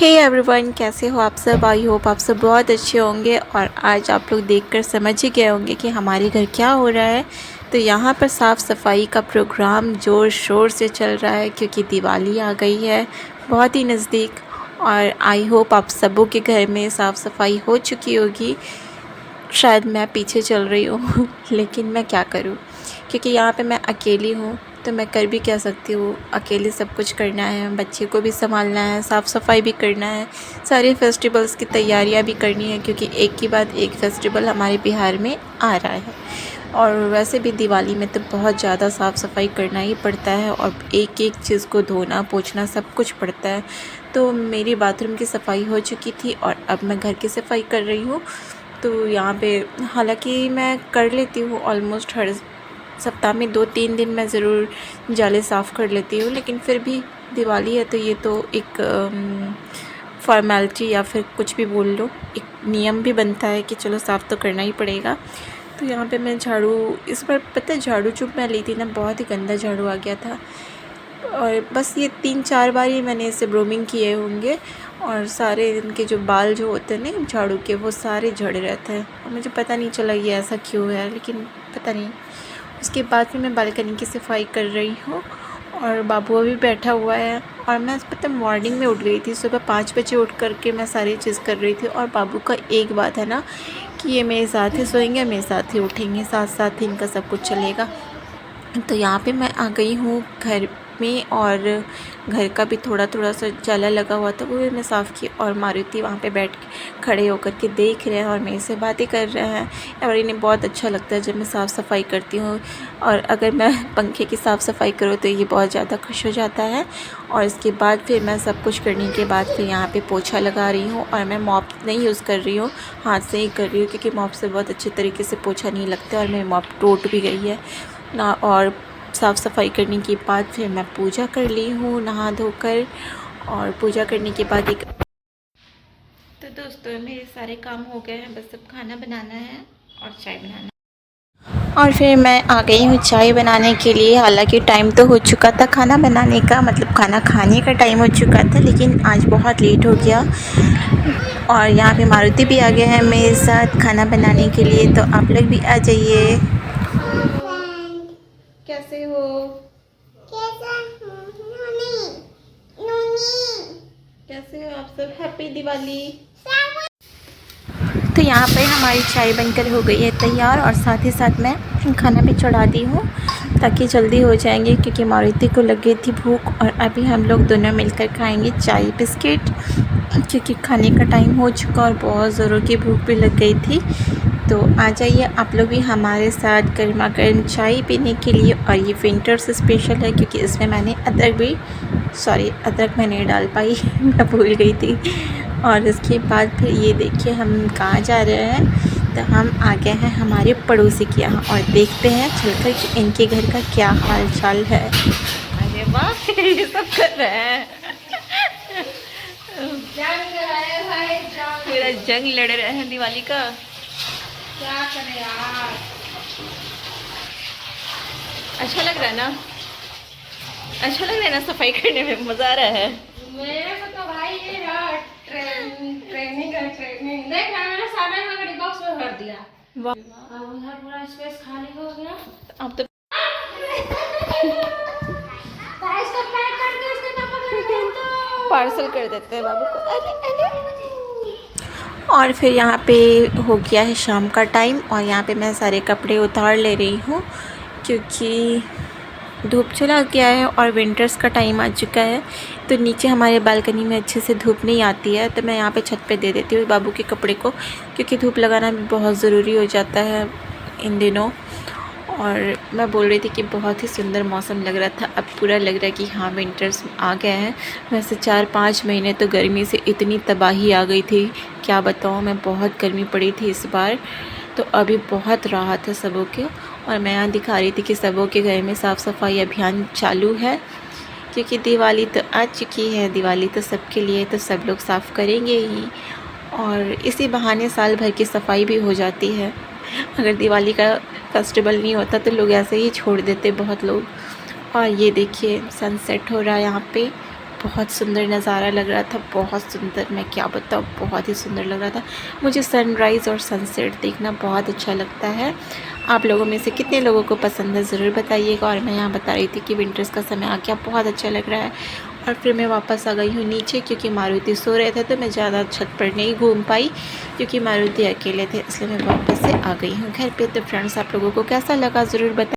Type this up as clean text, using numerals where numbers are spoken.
Hey everyone, कैसे हो आप सब। आई होप आप सब बहुत अच्छे होंगे। और आज आप लोग देखकर समझ ही गए होंगे कि हमारे घर क्या हो रहा है। तो यहाँ पर साफ़ सफाई का प्रोग्राम ज़ोर शोर से चल रहा है क्योंकि दिवाली आ गई है बहुत ही नज़दीक। और आई होप आप सबों के घर में साफ़ सफाई हो चुकी होगी। शायद मैं पीछे चल रही हूँ लेकिन मैं क्या करूँ, क्योंकि यहाँ पे मैं अकेली हूँ तो मैं कर भी क्या सकती हूँ। अकेले सब कुछ करना है, बच्चे को भी संभालना है, साफ़ सफाई भी करना है, सारे फेस्टिवल्स की तैयारियाँ भी करनी है क्योंकि एक के बाद एक फेस्टिवल हमारे बिहार में आ रहा है। और वैसे भी दिवाली में तो बहुत ज़्यादा साफ़ सफाई करना ही पड़ता है और एक एक चीज़ को धोना पोंछना सब कुछ पड़ता है। तो मेरी बाथरूम की सफाई हो चुकी थी और अब मैं घर की सफाई कर रही हूँ। तो यहाँ पे हालांकि मैं कर लेती हूँ ऑलमोस्ट हर सप्ताह में 2-3 दिन मैं ज़रूर जाले साफ़ कर लेती हूँ, लेकिन फिर भी दिवाली है तो ये तो एक फॉर्मेलिटी या फिर कुछ भी बोल लो, एक नियम भी बनता है कि चलो साफ़ तो करना ही पड़ेगा। तो यहाँ पे मैं झाड़ू, इस बार पता है झाड़ू जो मैं ली थी ना, बहुत ही गंदा झाड़ू आ गया था और बस ये 3-4 बार ही मैंने इसे ब्रूमिंग किए होंगे और सारे इनके जो बाल जो होते हैं ना झाड़ू के, वो सारे झड़ रहते हैं और मुझे पता नहीं चला ये ऐसा क्यों है, लेकिन पता नहीं। उसके बाद फिर मैं बालकनी की सफाई कर रही हूँ और बाबू अभी बैठा हुआ है। और मैं पता मॉर्निंग में उठ गई थी, सुबह 5 बजे उठ करके मैं सारी चीज़ कर रही थी। और बाबू का एक बात है ना कि ये मेरे साथ ही सोएंगे, मेरे साथ ही उठेंगे, साथ साथ ही इनका सब कुछ चलेगा। तो यहाँ पे मैं आ गई हूँ घर में और घर का भी थोड़ा थोड़ा सा जाला लगा हुआ था वो भी मैं साफ़ की। और मारुति वहाँ पे बैठ के खड़े होकर के देख रहे हैं और मेरे से बातें कर रहे हैं। और इन्हें बहुत अच्छा लगता है जब मैं साफ़ सफाई करती हूँ। और अगर मैं पंखे की साफ़ सफाई करूँ तो ये बहुत ज़्यादा खुश हो जाता है। और इसके बाद फिर मैं सब कुछ करने के बाद फिर यहाँ पे पोछा लगा रही हूँ। और मैं मॉप नहीं यूज़ कर रही हूँ, हाथ से ही कर रही हूँ क्योंकि मॉप से बहुत अच्छे तरीके से पोछा नहीं लगता और मेरी मॉप टूट भी गई है ना। और साफ़ सफाई करने के बाद फिर मैं पूजा कर ली हूँ नहा धोकर। और पूजा करने के बाद एक तो दोस्तों मेरे सारे काम हो गए हैं, बस अब खाना बनाना है और चाय बनाना। और फिर मैं आ गई हूँ चाय बनाने के लिए। हालांकि टाइम तो हो चुका था खाना बनाने का, मतलब खाना खाने का टाइम हो चुका था, लेकिन आज बहुत लेट हो गया। और यहाँ पे मारुति भी आ गया है मेरे साथ खाना बनाने के लिए, तो आप लोग भी आ जाइए। कैसे हो? कैसे हो आप सब? हैप्पी दिवाली। तो यहाँ पर हमारी चाय बनकर हो गई है तैयार और साथ ही साथ मैं खाना भी चढ़ा दी हूँ ताकि जल्दी हो जाएंगे क्योंकि मारुति को लग गई थी भूख। और अभी हम लोग दोनों मिलकर खाएंगे चाय बिस्किट क्योंकि खाने का टाइम हो चुका और बहुत ज़ोरों की भूख भी लग गई थी। तो आ जाइए आप लोग भी हमारे साथ गर्मा गर्म चाय पीने के लिए। और ये विंटर्स स्पेशल है क्योंकि इसमें मैंने अदरक मैं नहीं डाल पाई मैं भूल गई थी। और इसके बाद फिर ये देखिए हम कहाँ जा रहे हैं, तो हम आ गए हैं हमारे पड़ोसी के यहाँ और देखते हैं चलकर कि इनके घर का क्या हाल चाल है। अरे वाह ये सब कर रहे हैं पूरा जंग लड़ रहे हैं दिवाली का। क्या करें यार, अच्छा लग रहा है ना? अच्छा लग रहा है ना? सफाई करने में मज़ा आ रहा है। मेरे को तो भाई ये ट्रेनिंग देख ना, मैंने सामान वगैरह बॉक्स में भर दिया। वाह, अब उधर पूरा स्पेस खाली हो गया। अब तो इसको पैक करके उसके पापा घर भेज दो। पार्सल कर देते हैं बाबू को। अरे अरे। और फिर यहाँ पे हो गया है शाम का टाइम और यहाँ पे मैं सारे कपड़े उतार ले रही हूँ क्योंकि धूप चला गया है और विंटर्स का टाइम आ चुका है। तो नीचे हमारे बालकनी में अच्छे से धूप नहीं आती है, तो मैं यहाँ पे छत पे दे देती हूँ बाबू के कपड़े को क्योंकि धूप लगाना भी बहुत ज़रूरी हो जाता है इन दिनों। और मैं बोल रही थी कि बहुत ही सुंदर मौसम लग रहा था, अब पूरा लग रहा है कि हाँ विंटर्स आ गए हैं। वैसे 4-5 महीने तो गर्मी से इतनी तबाही आ गई थी, क्या बताऊँ मैं, बहुत गर्मी पड़ी थी इस बार। तो अभी बहुत राहत है सबों के। और मैं यहाँ दिखा रही थी कि सबों के घर में साफ़ सफाई अभियान चालू है क्योंकि दिवाली तो आ चुकी है, दिवाली तो सबके लिए, तो सब लोग साफ़ करेंगे ही। और इसी बहाने साल भर की सफाई भी हो जाती है। अगर दिवाली का फेस्टिवल नहीं होता तो लोग ऐसे ही छोड़ देते बहुत लोग। और ये देखिए सनसेट हो रहा है यहाँ पे बहुत सुंदर नज़ारा लग रहा था, बहुत सुंदर, मैं क्या बताऊँ, बहुत ही सुंदर लग रहा था। मुझे सनराइज़ और सनसेट देखना बहुत अच्छा लगता है। आप लोगों में से कितने लोगों को पसंद है ज़रूर बताइएगा। और मैं यहाँ बता रही थी कि विंटर्स का समय आ गया, बहुत अच्छा लग रहा है। और फिर मैं वापस आ गई हूँ नीचे, क्योंकि मारुति सो रहे थे तो मैं ज़्यादा छत पर नहीं घूम पाई, क्योंकि मारुति अकेले थे, इसलिए मैं वापस से आ गई हूँ घर पे। तो फ्रेंड्स, आप लोगों को कैसा लगा ज़रूर बताइए।